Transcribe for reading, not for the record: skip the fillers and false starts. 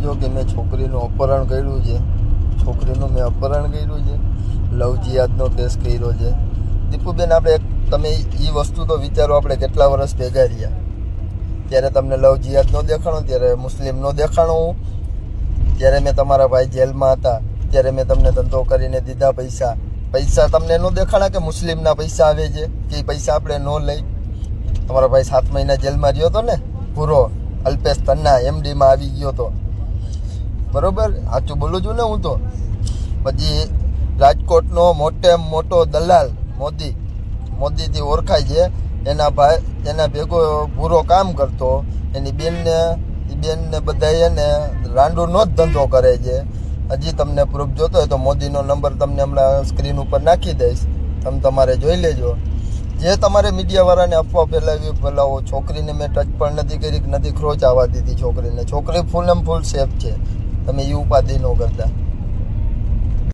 લેજો કે મેં છોકરીનું અપહરણ કર્યું છે, છોકરીનું મેં અપહરણ કર્યું છે, લવ જિહાદનો કેસ કર્યો છે. દીપુબેન, આપણે તમે એ વસ્તુ તો વિચારો, આપણે કેટલા વર્ષ ભેગા રહ્યા. ત્યારે તમને લવ જિહાદ નો દેખાણો, ત્યારે મુસ્લિમ નો દેખાણો હું. ત્યારે મેં તમારા ભાઈ જેલમાં હતા ત્યારે મેં તમને ધંધો કરીને દીધા પૈસા તમને ન દેખાણા કે મુસ્લિમના પૈસા આવે છે કે પૈસા આપણે ન લઈ. તમારો ભાઈ 7 મહિના જેલમાં રહ્યો હતો ને, પૂરો અલ્પેશ તન્ના એમડીમાં આવી ગયો હતો. બરોબર, સાચું બોલું છું ને હું તો. પછી રાજકોટનો મોટો દલાલ મોદીથી ઓળખાય છે, એના ભેગો પૂરો કામ કરતો. એની બેનને બધા એને રાંડુનો જ ધંધો કરે છે. હજી તમને પ્રૂફ જોતો હોય તો મોદીનો નંબર તમને હમણાં સ્ક્રીન ઉપર નાખી દઈશ, તમે તમારે જોઈ લેજો. જે તમારે મીડિયાવાળાને અફવા ફેલાવો. છોકરીને મેં ટચ પણ નથી કરી, નથી ખરોચ આવવા દીધી છોકરીને. છોકરી ફૂલ એમ ફૂલ સેફ છે, તમે એ ઉપાધિ ન કરતા.